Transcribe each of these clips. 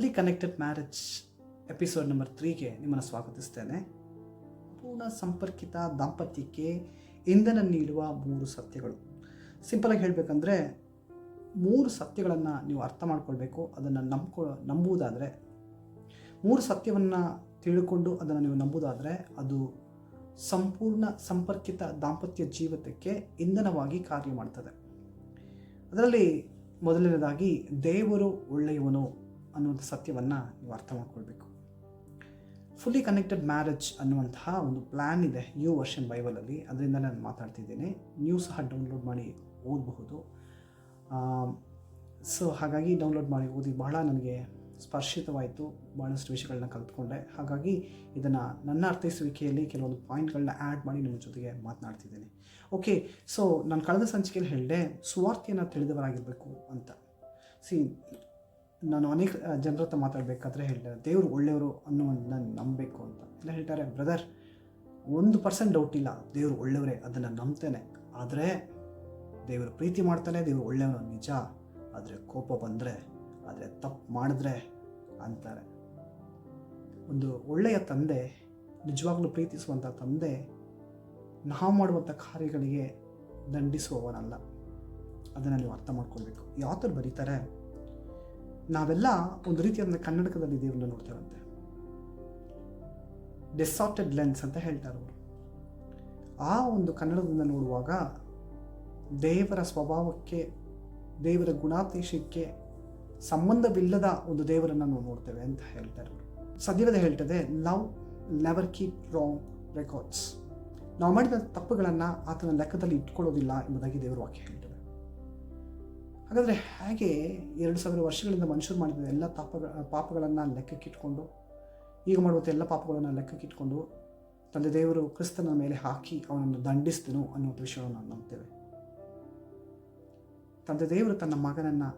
Fully connected marriage episode number 3ಗೆ ನಿಮ್ಮನ್ನು ಸ್ವಾಗತಿಸ್ತೇನೆ. ಪೂರ್ಣ ಸಂಪರ್ಕಿತ ದಾಂಪತ್ಯಕ್ಕೆ ಇಂಧನ ನೀಡುವ 3 ಸತ್ಯಗಳು. ಸಿಂಪಲಾಗಿ ಹೇಳಬೇಕಂದ್ರೆ 3 ಸತ್ಯಗಳನ್ನು ನೀವು ಅರ್ಥ ಮಾಡ್ಕೊಳ್ಬೇಕು. ಅದನ್ನು ನಂಬುವುದಾದರೆ 3 ಸತ್ಯವನ್ನು ತಿಳ್ಕೊಂಡು ಅದನ್ನು ನೀವು ನಂಬುವುದಾದರೆ ಅದು ಸಂಪೂರ್ಣ ಸಂಪರ್ಕಿತ ದಾಂಪತ್ಯ ಜೀವಿತಕ್ಕೆ ಇಂಧನವಾಗಿ ಕಾರ್ಯ ಮಾಡ್ತದೆ. ಅದರಲ್ಲಿ ಮೊದಲನೇದಾಗಿ ದೇವರು ಒಳ್ಳೆಯವನು ಅನ್ನುವಂಥ ಸತ್ಯವನ್ನು ನೀವು ಅರ್ಥ ಮಾಡ್ಕೊಳ್ಬೇಕು. ಫುಲ್ಲಿ ಕನೆಕ್ಟೆಡ್ ಮ್ಯಾರೇಜ್ ಅನ್ನುವಂತಹ ಒಂದು ಪ್ಲ್ಯಾನ್ ಇದೆ ಯು ವರ್ಷನ್ ಬೈಬಲಲ್ಲಿ. ಅದರಿಂದ ನಾನು ಮಾತಾಡ್ತಿದ್ದೇನೆ. ನೀವು ಸಹ ಡೌನ್ಲೋಡ್ ಮಾಡಿ ಓದಬಹುದು. ಸೊ ಹಾಗಾಗಿ ಡೌನ್ಲೋಡ್ ಮಾಡಿ ಓದಿ ಬಹಳ ನನಗೆ ಸ್ಪರ್ಶಿತವಾಯಿತು. ಭಾಳಷ್ಟು ವಿಷಯಗಳನ್ನ ಕಲಿತ್ಕೊಂಡೆ. ಹಾಗಾಗಿ ಇದನ್ನು ನನ್ನ ಅರ್ಥೈಸುವಿಕೆಯಲ್ಲಿ ಕೆಲವೊಂದು ಪಾಯಿಂಟ್ಗಳನ್ನ ಆ್ಯಡ್ ಮಾಡಿ ನಿಮ್ಮ ಜೊತೆಗೆ ಮಾತನಾಡ್ತಿದ್ದೀನಿ. ಓಕೆ, ಸೊ ನಾನು ಕಳೆದ ಸಂಚಿಕೆಯಲ್ಲಿ ಹೇಳಿದೆ ಸುವಾರ್ತೆಯನ್ನು ತಿಳಿದವರಾಗಿರಬೇಕು ಅಂತ. ನಾನು ಅನೇಕ ಜನರ ಹತ್ರ ಮಾತಾಡಬೇಕಾದ್ರೆ ಹೇಳಿದೆ ದೇವರು ಒಳ್ಳೆಯವರು ಅನ್ನೋದನ್ನ ನಂಬಬೇಕು ಅಂತ. ಎಲ್ಲ ಹೇಳ್ತಾರೆ, ಬ್ರದರ್ 1% ಡೌಟ್ ಇಲ್ಲ, ದೇವರು ಒಳ್ಳೆಯವರೇ, ಅದನ್ನು ನಂಬ್ತೇನೆ. ಆದರೆ ದೇವರು ಪ್ರೀತಿ ಮಾಡ್ತಾನೆ, ದೇವರು ಒಳ್ಳೆಯವನು ನಿಜ. ಆದರೆ ಕೋಪ ಬಂದರೆ, ಆದರೆ ತಪ್ಪು ಮಾಡಿದ್ರೆ ಅಂತಾರೆ. ಒಂದು ಒಳ್ಳೆಯ ತಂದೆ, ನಿಜವಾಗ್ಲೂ ಪ್ರೀತಿಸುವಂಥ ತಂದೆ ನಾವು ಮಾಡುವಂಥ ಕಾರ್ಯಗಳಿಗೆ ದಂಡಿಸುವವನಲ್ಲ. ಅದನ್ನು ನೀವು ಅರ್ಥ ಮಾಡ್ಕೊಳ್ಬೇಕು. ಈ ಆಥರ್ ಬರೀತಾರೆ, ನಾವೆಲ್ಲ ಒಂದು ರೀತಿಯಾದ ಕನ್ನಡಕದಲ್ಲಿ ದೇವರನ್ನ ನೋಡ್ತೇವಂತೆ. ಡಿಸಾರ್ಟೆಡ್ ಲೆನ್ಸ್ ಅಂತ ಹೇಳ್ತಾರೆ ಅವರು. ಆ ಒಂದು ಕನ್ನಡದಿಂದ ನೋಡುವಾಗ ದೇವರ ಸ್ವಭಾವಕ್ಕೆ, ದೇವರ ಗುಣಾತಿಶಯಕ್ಕೆ ಸಂಬಂಧವಿಲ್ಲದ ಒಂದು ದೇವರನ್ನು ನಾವು ನೋಡ್ತೇವೆ ಅಂತ ಹೇಳ್ತಾರೆ ಅವರು. ಸದ್ಯವಾದ ಹೇಳ್ತದೆ, love never keep wrong records. ನಾವು ಮಾಡಿದ ತಪ್ಪುಗಳನ್ನು ಆತನ ಲೆಕ್ಕದಲ್ಲಿ ಇಟ್ಕೊಳ್ಳೋದಿಲ್ಲ ಎಂಬುದಾಗಿ ದೇವರ ವಾಕ್ಯ ಹೇಳ್ತದೆ. ಹಾಗಾದರೆ ಹೇಗೆ 2000 ವರ್ಷಗಳಿಂದ ಮನುಷ್ಯರು ಮಾಡಿದ ಎಲ್ಲ ಪಾಪಗಳನ್ನು ಲೆಕ್ಕಕ್ಕಿಟ್ಕೊಂಡು, ಈಗ ಮಾಡುವಂಥ ಎಲ್ಲ ಪಾಪಗಳನ್ನು ಲೆಕ್ಕಕ್ಕಿಟ್ಕೊಂಡು ತಂದೆ ದೇವರು ಕ್ರಿಸ್ತನ ಮೇಲೆ ಹಾಕಿ ಅವನನ್ನು ದಂಡಿಸಿದನು ಅನ್ನುವಂಥ ವಿಷಯವನ್ನು ನಾವು ನಂಬ್ತೇವೆ. ತಂದೆ ದೇವರು ತನ್ನ ಮಗನನ್ನು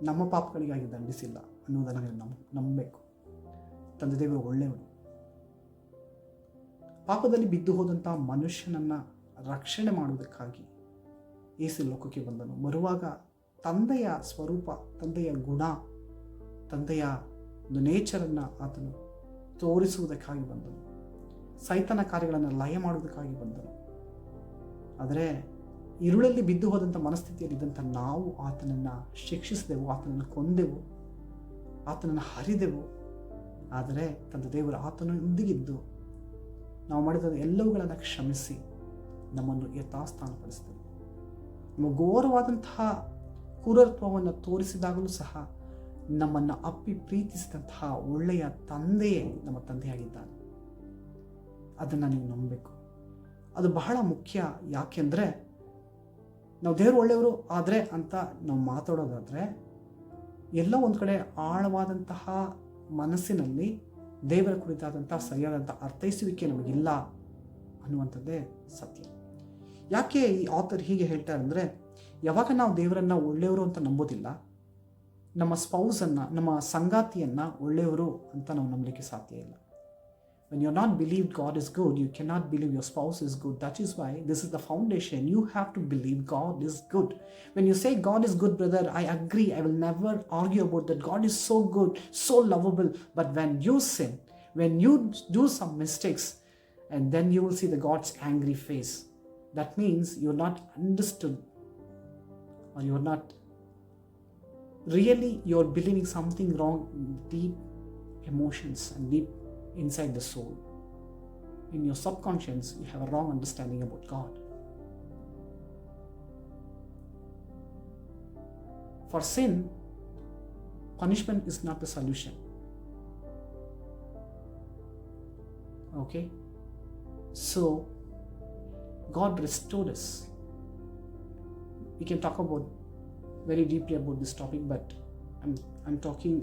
ನಮ್ಮ ಪಾಪಗಳಿಗಾಗಿ ದಂಡಿಸಿಲ್ಲ ಅನ್ನೋದನ್ನು ನಂಬಬೇಕು. ತಂದೆ ದೇವರು ಒಳ್ಳೆಯವರು. ಪಾಪದಲ್ಲಿ ಬಿದ್ದು ಹೋದಂಥ ಮನುಷ್ಯನನ್ನು ರಕ್ಷಣೆ ಮಾಡುವುದಕ್ಕಾಗಿ ಯೇಸು ಲೋಕಕ್ಕೆ ಬಂದನು. ಬರುವಾಗ ತಂದೆಯ ಸ್ವರೂಪ, ತಂದೆಯ ಗುಣ, ತಂದೆಯ ಒಂದು ನೇಚರನ್ನು ಆತನು ತೋರಿಸುವುದಕ್ಕಾಗಿ ಬಂದನು. ಸೈತನ ಕಾರ್ಯಗಳನ್ನು ಲಯ ಮಾಡುವುದಕ್ಕಾಗಿ ಬಂದನು. ಆದರೆ ഇരുಳಲ್ಲಿ ಬಿದ್ದು ಹೋದಂಥ ಮನಸ್ಥಿತಿಯಲ್ಲಿದ್ದಂಥ ನಾವು ಆತನನ್ನು ಶಿಕ್ಷಿಸಿದೆವು, ಆತನನ್ನು ಕೊಂದೆವು, ಆತನನ್ನು ಹರಿದೆವು. ಆದರೆ ತಂದೆ ದೇವರು ಆತನೊಂದಿಗಿದ್ದು ನಾವು ಮಾಡಿದ ಎಲ್ಲವುಗಳನ್ನು ಕ್ಷಮಿಸಿ ನಮ್ಮನ್ನು ಯಥಾಸ್ಥಾನಪಡಿಸಿದೆವು. ನಮ್ಮ ಘೋರವಾದಂತಹ ಕ್ರೂರತ್ವವನ್ನು ತೋರಿಸಿದಾಗಲೂ ಸಹ ನಮ್ಮನ್ನು ಅಪ್ಪಿ ಪ್ರೀತಿಸಿದಂತಹ ಒಳ್ಳೆಯ ತಂದೆಯೇ ನಮ್ಮ ತಂದೆಯಾಗಿದ್ದಾನೆ. ಅದನ್ನು ನೀವು ನಂಬಬೇಕು. ಅದು ಬಹಳ ಮುಖ್ಯ. ಯಾಕೆಂದರೆ ನಾವು ದೇವರು ಒಳ್ಳೆಯವರು ಆದರೆ ಅಂತ ನಾವು ಮಾತಾಡೋದಾದರೆ ಎಲ್ಲೋ ಒಂದು ಕಡೆ ಆಳವಾದಂತಹ ಮನಸ್ಸಿನಲ್ಲಿ ದೇವರ ಕುರಿತಾದಂಥ ಸರಿಯಾದಂಥ ಅರ್ಥೈಸುವಿಕೆ ನಮಗಿಲ್ಲ ಅನ್ನುವಂಥದ್ದೇ ಸತ್ಯ. ಯಾಕೆ ಈ ಆಥರ್ ಹೀಗೆ ಹೇಳ್ತಾರೆ ಅಂದರೆ, ಯಾವಾಗ ನಾವು ದೇವರನ್ನು ಒಳ್ಳೆಯವರು ಅಂತ ನಂಬೋದಿಲ್ಲ, ನಮ್ಮ ಸ್ಪೌಸನ್ನು, ನಮ್ಮ ಸಂಗಾತಿಯನ್ನು ಒಳ್ಳೆಯವರು ಅಂತ ನಾವು ನಂಬಲಿಕ್ಕೆ ಸಾಧ್ಯ ಇಲ್ಲ. When you're not believed God is good, you cannot believe your spouse is good. That is why this is the foundation. You have to believe God is good. When you say God is good, brother, I agree. I will never argue about that. God is so good, so lovable. But when you sin, when you do some mistakes, and then you will see the God's angry face. That means you're not understood, or you're not really, you're believing something wrong, deep emotions and deep inside the soul. In your subconscious, you have a wrong understanding about God. For sin, punishment is not the solution. Okay? So, God restored us. We can talk about very deeply about this topic, but I'm talking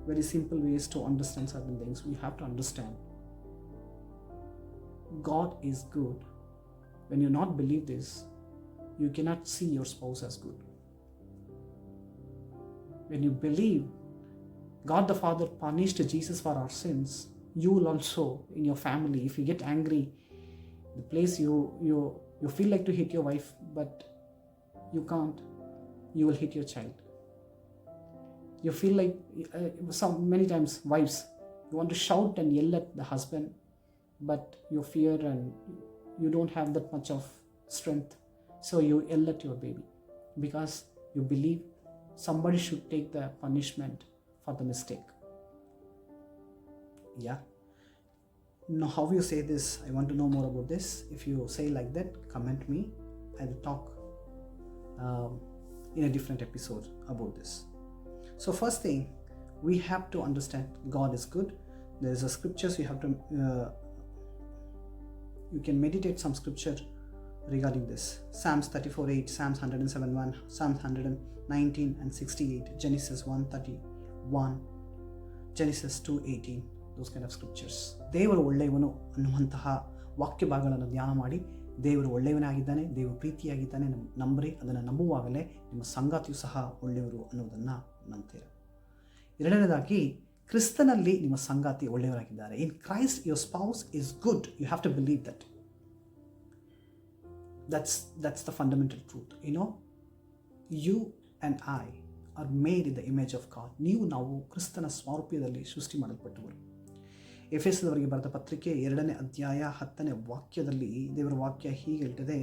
very simple ways to understand certain things. We have to understand God is good. When you not believe this, you cannot see your spouse as good. When you believe God the Father punished Jesus for our sins, you will also in your family, if you get angry, the place you feel like to hit your wife, but you can't, you will hit your child. You feel like many times wives, you want to shout and yell at the husband, but you fear and you don't have that much of strength, so you yell at your baby because you believe somebody should take the punishment for the mistake. Yeah. Now, how you say this, I want to know more about this. If you say like that, comment me. I will talk in a different episode about this. So first thing, we have to understand God is good. There is a scriptures you have to you can meditate some scripture regarding this. Psalms 34:8, Psalms 107:1, Psalms 119 and 68, Genesis 1:31, Genesis 2:18, those kind of scriptures. ದೇವರು ಒಳ್ಳೆಯವನು ಅನ್ನುವಂತಹ ವಾಕ್ಯ ಭಾಗಗಳನ್ನು ಧ್ಯಾನ ಮಾಡಿ, ದೇವರು ಒಳ್ಳೆಯವನಾಗಿದ್ದಾನೆ, ದೇವರು ಪ್ರೀತಿಯಾಗಿದ್ದಾನೆ ನಂಬ್ರಿ. ಅದನ್ನು ನಂಬುವಾಗಲೇ ನಿಮ್ಮ ಸಂಗಾತಿಯು ಸಹ ಒಳ್ಳೆಯವರು ಅನ್ನೋದನ್ನು ನಂಬ್ತೀರ. ಎರಡನೇದಾಗಿ, ಕ್ರಿಸ್ತನಲ್ಲಿ ನಿಮ್ಮ ಸಂಗಾತಿ ಒಳ್ಳೆಯವರಾಗಿದ್ದಾರೆ. In Christ your spouse is good. You have to believe that. That's the fundamental truth. You and I are made in the image of God. ನಾವು ಕ್ರಿಸ್ತನ ಸ್ವರೂಪದಲ್ಲಿ ಸೃಷ್ಟಿ ಮಾಡಲ್ಪಟ್ಟವರು. ಎಫೆಸದವರಿಗೆ ಬರೆದ ಪತ್ರಿಕೆ 2ನೇ ಅಧ್ಯಾಯ 10ನೇ ವಾಕ್ಯದಲ್ಲಿ ದೇವರ ವಾಕ್ಯ ಹೀಗೆ ಹೇಳ್ತದೆ,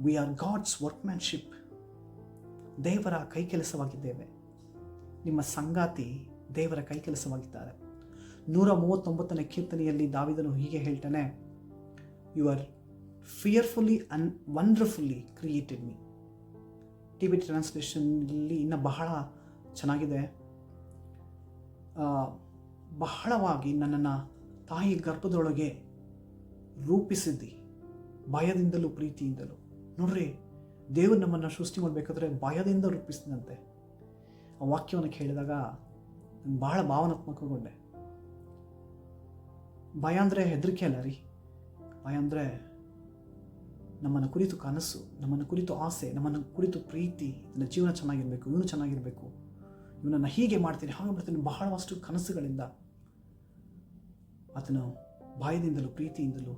ವಿ ಆರ್ ಗಾಡ್ಸ್ ವರ್ಕ್ಮ್ಯಾನ್ಶಿಪ್. ದೇವರ ಕೈಕೆಲಸವಾಗಿದ್ದೇವೆ. ನಿಮ್ಮ ಸಂಗಾತಿ ದೇವರ ಕೈಕೆಲಸವಾಗಿದ್ದಾರೆ. 139ನೇ ಕೀರ್ತನೆಯಲ್ಲಿ ದಾವಿದನು ಹೀಗೆ ಹೇಳ್ತಾನೆ, you are fearfully and wonderfully created me. TB. ಟ್ರಾನ್ಸ್ಲೇಷನ್ನಲ್ಲಿ ಇನ್ನೂ ಬಹಳ ಚೆನ್ನಾಗಿದೆ. ಬಹಳವಾಗಿ ನನ್ನನ್ನು ತಾಯಿ ಗರ್ಭದೊಳಗೆ ರೂಪಿಸಿದ್ದಿ, ಭಯದಿಂದಲೂ ಪ್ರೀತಿಯಿಂದಲೂ. ನೋಡ್ರಿ, ದೇವರು ನಮ್ಮನ್ನು ಸೃಷ್ಟಿ ಮಾಡಬೇಕಾದ್ರೆ ಭಯದಿಂದ ರೂಪಿಸಿದಂತೆ. ಆ ವಾಕ್ಯವನ್ನು ಕೇಳಿದಾಗ ನಾನು ಬಹಳ ಭಾವನಾತ್ಮಕಗೊಂಡೆ. ಭಯ ಅಂದರೆ ಹೆದರಿಕೆ ಅಲ್ಲ ರೀ. ಭಯ ಅಂದರೆ ನಮ್ಮನ್ನು ಕುರಿತು ಕನಸು, ನಮ್ಮನ್ನು ಕುರಿತು ಆಸೆ, ನಮ್ಮನ್ನು ಕುರಿತು ಪ್ರೀತಿ. ನನ್ನ ಜೀವನ ಚೆನ್ನಾಗಿರಬೇಕು, ಇವನು ಚೆನ್ನಾಗಿರಬೇಕು, ಇವನನ್ನು ಹೀಗೆ ಮಾಡ್ತೀನಿ, ಹಾಗೆ ಮಾಡ್ತೀನಿ, ಬಹಳಷ್ಟು ಕನಸುಗಳಿಂದ ಆತನು ಭಯದಿಂದಲೂ ಪ್ರೀತಿಯಿಂದಲೂ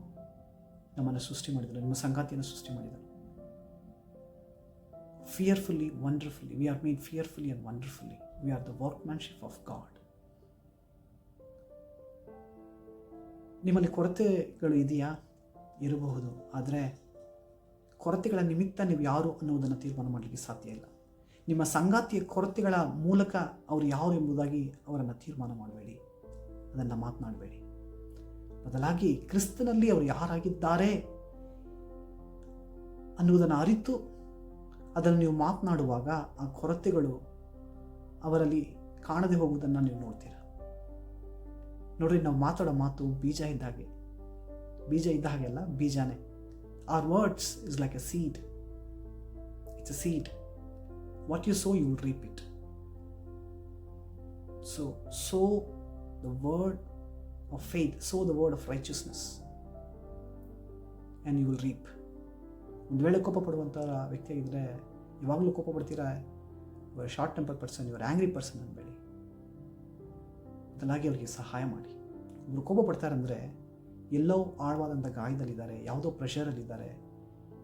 ನಮ್ಮನ್ನು ಸೃಷ್ಟಿ ಮಾಡಿದನು, ನಿಮ್ಮ ಸಂಗಾತಿಯನ್ನು ಸೃಷ್ಟಿ ಮಾಡಿದನು. Fearfully wonderfully, we are made fearfully and wonderfully. We are the workmanship of God. ನಿಮ್ಮಲ್ಲಿ ಕೊರತೆಗಳು ಇದೆಯಾ? ಇರಬಹುದು. ಆದರೆ ಕೊರತೆಗಳ ನಿಮಿತ್ತ ನೀವು ಯಾರು ಅನ್ನೋದನ್ನು ತೀರ್ಮಾನ ಮಾಡಲಿಕ್ಕೆ ಸಾಧ್ಯ ಇಲ್ಲ. ನಿಮ್ಮ ಸಂಗಾತಿಯ ಕೊರತೆಗಳ ಮೂಲಕ ಅವರು ಯಾರು ಎಂಬುದಾಗಿ ಅವರನ್ನು ತೀರ್ಮಾನ ಮಾಡಬೇಡಿ, ಅದನ್ನು ಮಾತನಾಡಬೇಡಿ. ಬದಲಾಗಿ ಕ್ರಿಸ್ತನಲ್ಲಿ ಅವರು ಯಾರಾಗಿದ್ದಾರೆ ಅನ್ನುವುದನ್ನು ಅರಿತು ಅದನ್ನು ನೀವು ಮಾತನಾಡುವಾಗ ಆ ಕೊರತೆಗಳು ಅವರಲ್ಲಿ ಕಾಣದೆ ಹೋಗುವುದನ್ನು ನೀವು ನೋಡ್ತೀರ. ನೋಡ್ರಿ, ನಾವು ಮಾತಾಡೋ ಮಾತು ಬೀಜ ಇದ್ದಾಗೆ. ಬೀಜ ಇದ್ದ ಹಾಗೆಲ್ಲ ಬೀಜಾನೇ. Our words is like a seed. It's a seed. What you sow, you will reap it. So, sow the word of faith, sow the word of righteousness, and you will reap. ಒಂದು ವೇಳೆ ಕೋಪ ಪಡುವಂಥ ವ್ಯಕ್ತಿಯಾಗಿದ್ದರೆ, ಯಾವಾಗಲೂ ಕೋಪ ಪಡ್ತೀರಾ, ಇವರು short temper person, ಇವರು angry person ಅನ್ಬೇಡಿ. ಬದಲಾಗಿ ಅವರಿಗೆ ಸಹಾಯ ಮಾಡಿ. ಒಬ್ಬರು ಕೋಪ ಪಡ್ತಾರಂದರೆ ಎಲ್ಲೋ ಆಳವಾದಂಥ ಗಾಯದಲ್ಲಿದ್ದಾರೆ, ಯಾವುದೋ ಪ್ರೆಷರಲ್ಲಿದ್ದಾರೆ,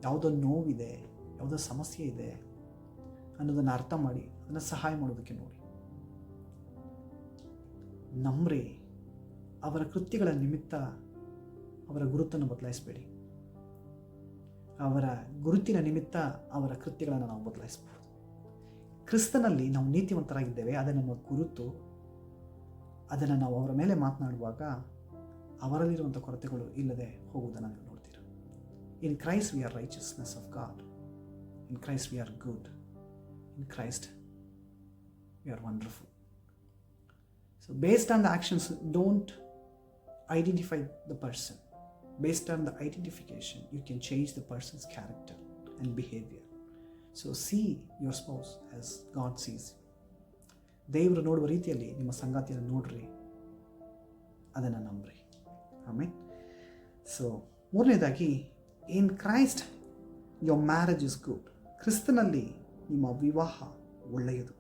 ಯಾವುದೋ ನೋವಿದೆ, ಯಾವುದೋ ಸಮಸ್ಯೆ ಇದೆ ಅನ್ನೋದನ್ನು ಅರ್ಥ ಮಾಡಿ ಅದನ್ನು ಸಹಾಯ ಮಾಡೋದಕ್ಕೆ ನೋಡಿ. ನಂಬ್ರಿ, ಅವರ ಕೃತ್ಯಗಳ ನಿಮಿತ್ತ ಅವರ ಗುರುತನ್ನು ಬದಲಾಯಿಸಬೇಡಿ. ಅವರ ಗುರುತಿನ ನಿಮಿತ್ತ ಅವರ ಕೃತ್ಯಗಳನ್ನು ನಾವು ಬದಲಾಯಿಸಬಹುದು. ಕ್ರಿಸ್ತನಲ್ಲಿ ನಾವು ನೀತಿವಂತರಾಗಿದ್ದೇವೆ, ಅದನ್ನು ನಮ್ಮ ಗುರುತು. ಅದನ್ನು ನಾವು ಅವರ ಮೇಲೆ ಮಾತನಾಡುವಾಗ ಅವರಲ್ಲಿರುವಂಥ ಕೊರತೆಗಳು ಇಲ್ಲದೆ ಹೋಗುವುದನ್ನು ನೀವು ನೋಡ್ತೀರ. In Christ we are righteousness of God. In Christ we are good. In Christ we are wonderful. So based on the actions, don't identify the person. Based on the identification, you can change the person's character and behavior. So see your spouse as God sees you. ದೇವರು ನೋಡುವ ರೀತಿಯಲ್ಲಿ ನಿಮ್ಮ ಸಂಗಾತಿಯನ್ನು ನೋಡ್ರಿ, ಅದನ್ನು ನಂಬ್ರಿ. ಆಮೇಲೆ so ಮೂರನೇದಾಗಿ, ಇನ್ Christ your marriage is good. ಕ್ರಿಸ್ತನಲ್ಲಿ ನಿಮ್ಮ ವಿವಾಹ ಒಳ್ಳೆಯದು.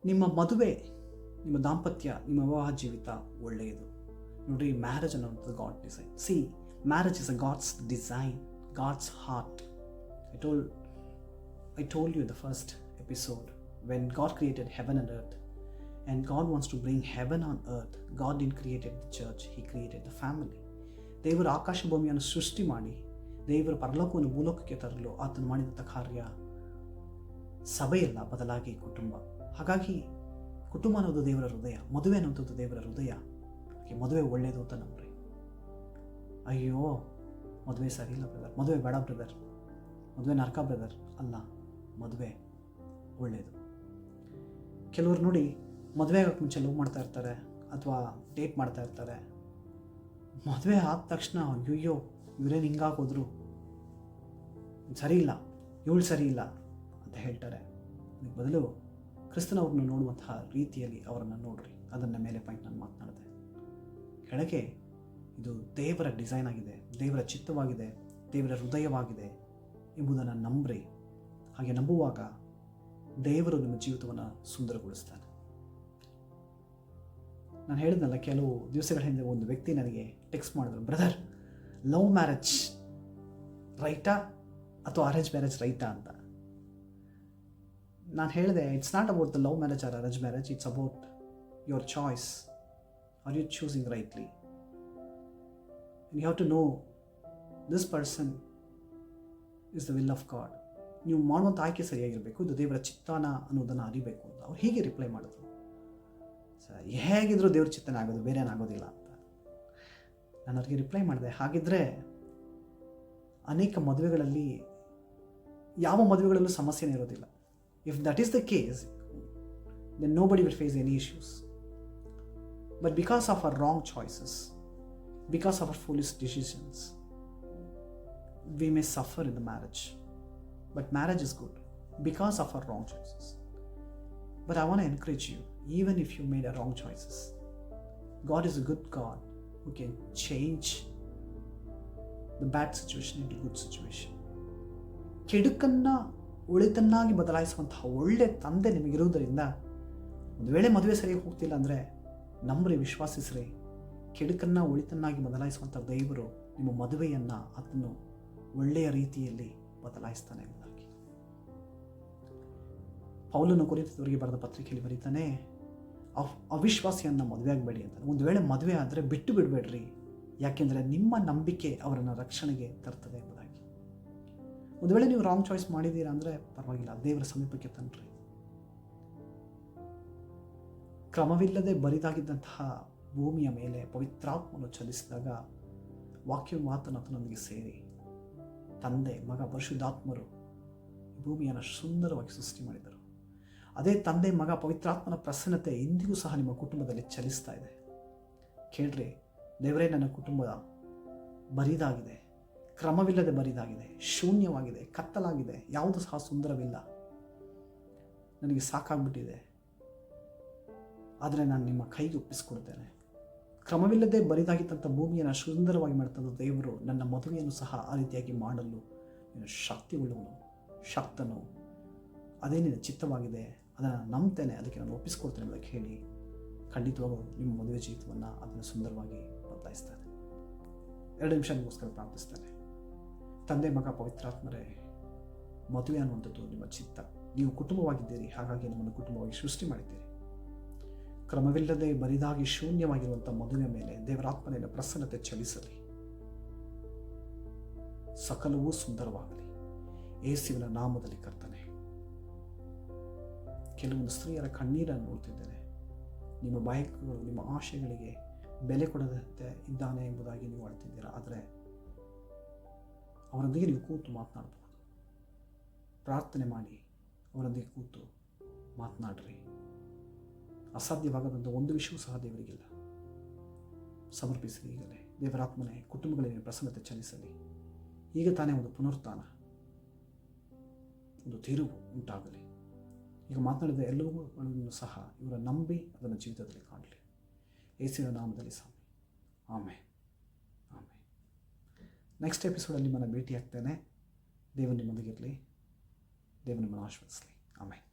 ನಿಮ್ಮ ಮದುವೆ, ನಿಮ್ಮ ದಾಂಪತ್ಯ, ನಿಮ್ಮ ವಿವಾಹ ಜೀವಿತ ಒಳ್ಳೆಯದು. ನೋಡ್ರಿ, ಮ್ಯಾರೇಜ್ ಅನ್ನೋದು God design. See, marriage is a God's design, God's heart. I told you in the first episode, when God created heaven and earth, And God wants to bring heaven on earth. God didn't create the church, He created the family. ದೇವರು ಆಕಾಶ ಭೂಮಿಯನ್ನು ಸೃಷ್ಟಿ ಮಾಡಿ ದೇವರು ಪರಲೋಕವನ್ನು ಭೂಲೋಕಕ್ಕೆ ತರಲು ಆತನು ಮಾಡಿದಂಥ ಕಾರ್ಯ ಸಭೆಯಲ್ಲ, ಬದಲಾಗಿ ಕುಟುಂಬ. ಹಾಗಾಗಿ ಕುಟುಂಬ ಅನ್ನೋದು ದೇವರ ಹೃದಯ, ಮದುವೆ ಅನ್ನೋದು ದೇವರ ಹೃದಯ. ಮದುವೆ ಒಳ್ಳೆಯದು ಅಂತ ನಂಬ್ರಿ. ಅಯ್ಯೋ ಮದುವೆ ಸರಿ ಇಲ್ಲ ಬ್ರದರ್, ಮದುವೆ ಬೇಡ ಬ್ರದರ್, ಮದುವೆ ನರಕ ಬ್ರದರ್, ಅಲ್ಲ, ಮದುವೆ ಒಳ್ಳೆಯದು. ಕೆಲವರು ನೋಡಿ ಮದುವೆ ಆಗೋಕ್ಕೆ ಮುಂಚೆ ಲವ್ ಮಾಡ್ತಾ ಇರ್ತಾರೆ ಅಥವಾ ಡೇಟ್ ಮಾಡ್ತಾ ಇರ್ತಾರೆ. ಮದುವೆ ಆದ ತಕ್ಷಣ ಅಯ್ಯೋ ಇವರೇನು ಹಿಂಗಾಗೋದ್ರು, ಸರಿ ಇಲ್ಲ, ಇವಳು ಸರಿ ಇಲ್ಲ ಅಂತ ಹೇಳ್ತಾರೆ. ಅದಕ್ಕೆ ಬದಲು ಕ್ರಿಸ್ತನವ್ರನ್ನ ನೋಡುವಂತಹ ರೀತಿಯಲ್ಲಿ ಅವರನ್ನು ನೋಡ್ರಿ. ಅದನ್ನ ಮೇಲೆ ಪಾಯಿಂಟ್ ನಾನು ಮಾತನಾಡಿದೆ. ಕೆಳಗೆ ಇದು ದೇವರ ಡಿಸೈನ್ ಆಗಿದೆ, ದೇವರ ಚಿತ್ತವಾಗಿದೆ, ದೇವರ ಹೃದಯವಾಗಿದೆ ಎಂಬುದನ್ನು ನಂಬ್ರಿ. ಹಾಗೆ ನಂಬುವಾಗ ದೇವರು ನಿಮ್ಮ ಜೀವಿತವನ್ನು ಸುಂದರಗೊಳಿಸ್ತಾನೆ. ನಾನು ಹೇಳಿದ್ನಲ್ಲ, ಕೆಲವು ದಿವಸಗಳ ಹಿಂದೆ ಒಂದು ವ್ಯಕ್ತಿ ನನಗೆ ಟೆಕ್ಸ್ಟ್ ಮಾಡಿದ್ರು, ಬ್ರದರ್ ಲವ್ ಮ್ಯಾರೇಜ್ ರೈಟಾ ಅಥವಾ ಅರೇಂಜ್ ಮ್ಯಾರೇಜ್ ರೈಟಾ ಅಂತ. ನಾನು ಹೇಳಿದೆ, it's not about the love marriage or arrange marriage, it's about your choice. Are you choosing rightly? You have to know this person is the will of God. ನೀವು ಮಾಡುವಂಥ ಆಯ್ಕೆ ಸರಿಯಾಗಿರಬೇಕು, ಇದು ದೇವರ ಚಿತ್ತಾನ ಅನ್ನೋದನ್ನು ಅರಿಬೇಕು ಅಂತ ಅವ್ರು ಹೀಗೆ ರಿಪ್ಲೈ ಮಾಡಿದ್ರು. ಹೇಗಿದ್ರು ದೇವ್ರ ಚಿತ್ತನೇ ಆಗೋದು, ಬೇರೆ ಏನಾಗೋದಿಲ್ಲ ಅಂತ ನಾನು ಅವ್ರಿಗೆ ರಿಪ್ಲೈ ಮಾಡಿದೆ. ಹಾಗಿದ್ರೆ ಅನೇಕ ಮದುವೆಗಳಲ್ಲಿ ಯಾವ ಮದುವೆಗಳಲ್ಲೂ ಸಮಸ್ಯೆನೇ ಇರೋದಿಲ್ಲ. If that is the case, then nobody will face any issues. But because of our wrong choices, because of our foolish decisions, we may suffer in the marriage. But marriage is good because of our wrong choices. But I want to encourage you, even if you made a wrong choices, God is a good God who can change the bad situation into good situation. ಕೆಡುಕನ್ನ ಒಳಿತನ್ನಾಗಿ ಬದಲಾಯಿಸುವಂತಹ ಒಳ್ಳೆ ತಂದೆ ನಿಮಗಿರುವುದರಿಂದ ಒಂದು ವೇಳೆ ಮದುವೆ ಸರಿಯಾಗಿ ಹೋಗ್ತಿಲ್ಲ ಅಂದರೆ ನಂಬ್ರಿ, ವಿಶ್ವಾಸಿಸ್ರಿ, ಕೆಡುಕನ್ನ ಒಳಿತನ್ನಾಗಿ ಬದಲಾಯಿಸುವಂಥ ದೇವರು ನಿಮ್ಮ ಮದುವೆಯನ್ನು ಅದನ್ನು ಒಳ್ಳೆಯ ರೀತಿಯಲ್ಲಿ ಬದಲಾಯಿಸ್ತಾನೆ ಎಂಬುದಾಗಿ ಪೌಲನು ಕೊರಿಂಥದವರಿಗೆ ಬರೆದ ಪತ್ರಿಕೆಯಲ್ಲಿ ಬರೀತಾನೆ, ಅವಿಶ್ವಾಸಿಯನ್ನು ಮದುವೆ ಆಗಬೇಡಿ ಅಂತ. ಒಂದು ವೇಳೆ ಮದುವೆ ಆದರೆ ಬಿಟ್ಟು ಬಿಡಬೇಡ್ರಿ, ಯಾಕೆಂದರೆ ನಿಮ್ಮ ನಂಬಿಕೆ ಅವರನ್ನು ರಕ್ಷಣೆಗೆ ತರ್ತದೆ ಎಂಬುದಾಗಿ. ಒಂದು ವೇಳೆ ನೀವು ರಾಂಗ್ ಚಾಯ್ಸ್ ಮಾಡಿದ್ದೀರಾ ಅಂದರೆ ಪರವಾಗಿಲ್ಲ, ದೇವರ ಸಮೀಪಕ್ಕೆ ತನ್ನಿರಿ. ಕ್ರಮವಿಲ್ಲದೆ ಬರಿದಾಗಿದ್ದಂತಹ ಭೂಮಿಯ ಮೇಲೆ ಪವಿತ್ರಾತ್ಮನು ಚಲಿಸಿದಾಗ ವಾಕ್ಯ ಮಾತನ್ನು ಆತನೊಂದಿಗೆ ಸೇರಿ ತಂದೆ, ಮಗ, ಪರಿಶುದ್ಧಾತ್ಮರು ಭೂಮಿಯನ್ನು ಸುಂದರವಾಗಿ ಸೃಷ್ಟಿ ಮಾಡಿದರು. ಅದೇ ತಂದೆ, ಮಗ, ಪವಿತ್ರಾತ್ಮನ ಪ್ರಸನ್ನತೆ ಇಂದಿಗೂ ಸಹ ನಿಮ್ಮ ಕುಟುಂಬದಲ್ಲಿ ಚಲಿಸ್ತಾ ಇದೆ. ಕೇಳ್ರಿ, ದೇವರೇ ನನ್ನ ಕುಟುಂಬ ಬರಿದಾಗಿದೆ, ಕ್ರಮವಿಲ್ಲದೆ ಬರಿದಾಗಿದೆ, ಶೂನ್ಯವಾಗಿದೆ, ಕತ್ತಲಾಗಿದೆ, ಯಾವುದು ಸಹ ಸುಂದರವಿಲ್ಲ, ನನಗೆ ಸಾಕಾಗ್ಬಿಟ್ಟಿದೆ, ಆದರೆ ನಾನು ನಿಮ್ಮ ಕೈಗೆ ಒಪ್ಪಿಸ್ಕೊಡ್ತೇನೆ. ಕ್ರಮವಿಲ್ಲದೆ ಬರಿದಾಗಿದ್ದಂಥ ಭೂಮಿಯನ್ನು ಸುಂದರವಾಗಿ ಮಾಡ್ತಂಥ ದೇವರು ನನ್ನ ಮದುವೆಯನ್ನು ಸಹ ಆ ರೀತಿಯಾಗಿ ಮಾಡಲು ಶಕ್ತಿ ಉಳ್ಳವನು, ಶಕ್ತನು. ಅದೇ ನಿನ್ನ ಚಿತ್ತವಾಗಿದೆ, ಅದನ್ನು ನಂಬ್ತೇನೆ, ಅದಕ್ಕೆ ನಾನು ಒಪ್ಪಿಸ್ಕೊಡ್ತೇನೆ ಅಂತ ಹೇಳಿ ಖಂಡಿತವಾಗೂ ನಿಮ್ಮ ಮದುವೆ ಜೀವಿತವನ್ನು ಅದನ್ನು ಸುಂದರವಾಗಿ ಬದಲಾಯಿಸ್ತಾನೆ. 2 ನಿಮಿಷ ನಿಮಗೋಸ್ಕರ ಪ್ರಾರ್ಥಿಸ್ತಾನೆ. ತಂದೆ, ಮಗ, ಪವಿತ್ರಾತ್ಮರೇ, ಮದುವೆ ಅನ್ನುವಂಥದ್ದು ನಿಮ್ಮ ಚಿತ್ತ. ನೀವು ಕುಟುಂಬವಾಗಿದ್ದೀರಿ, ಹಾಗಾಗಿ ನಿಮ್ಮನ್ನು ಕುಟುಂಬವಾಗಿ ಸೃಷ್ಟಿ ಮಾಡಿದ್ದೀರಿ. ಕ್ರಮವಿಲ್ಲದೆ ಬರಿದಾಗಿ ಶೂನ್ಯವಾಗಿರುವಂಥ ಮದುವೆ ಮೇಲೆ ದೇವರಾತ್ಮನ ಪ್ರಸನ್ನತೆ ಚಲಿಸಲಿ, ಸಕಲವೂ ಸುಂದರವಾಗಲಿ, ಯೇಸುವಿನ ನಾಮದಲ್ಲಿ ಕರ್ತನೆ. ಕೆಲವೊಂದು ಸ್ತ್ರೀಯರ ಕಣ್ಣೀರನ್ನು ನೋಡ್ತಿದ್ದೇನೆ. ನಿಮ್ಮ ಬಯಕೆಗಳು, ನಿಮ್ಮ ಆಶೆಗಳಿಗೆ ಬೆಲೆ ಕೊಡದಂತೆ ಇದ್ದಾನೆ ಎಂಬುದಾಗಿ ನೀವು ಅಳ್ತಿದ್ದೀರಾ. ಆದರೆ ಅವರೊಂದಿಗೆ ನೀವು ಕೂತು ಮಾತನಾಡಬಹುದು. ಪ್ರಾರ್ಥನೆ ಮಾಡಿ ಅವರೊಂದಿಗೆ ಕೂತು ಮಾತನಾಡ್ರಿ. ಅಸಾಧ್ಯವಾಗದಂಥ ಒಂದು ವಿಷಯವೂ ಸಹ ದೇವರಿಗಿಲ್ಲ. ಸಮರ್ಪಿಸಲಿ ಈಗಲೇ. ದೇವರಾತ್ಮನೆ ಕುಟುಂಬಗಳಿಗೆ ಪ್ರಸನ್ನತೆ ಚಲಿಸಲಿ. ಈಗ ತಾನೇ ಒಂದು ಪುನರುತ್ಥಾನ, ಒಂದು ತಿರುವು ಉಂಟಾಗಲಿ. ಈಗ ಮಾತನಾಡಿದ ಎಲ್ಲವೂ ಸಹ ಇವರ ನಂಬಿ ಅದನ್ನು ಜೀವಿತದಲ್ಲಿ ಕಾಣಲಿ. ಯೇಸುವಿನ ನಾಮದಲ್ಲಿ ಸ್ವಾಮಿ, ಆಮೇನ್, ಆಮೇನ್. ನೆಕ್ಸ್ಟ್ ಎಪಿಸೋಡಲ್ಲಿ ನಿಮ್ಮನ್ನು ಭೇಟಿ ಆಗ್ತೇನೆ. ದೇವರು ನಿಮ್ಮೊಂದಿಗಿರಲಿ. ದೇವರು ನಿಮ್ಮನ್ನು ಆಶೀರ್ವದಿಸಲಿ. ಆಮೇನ್.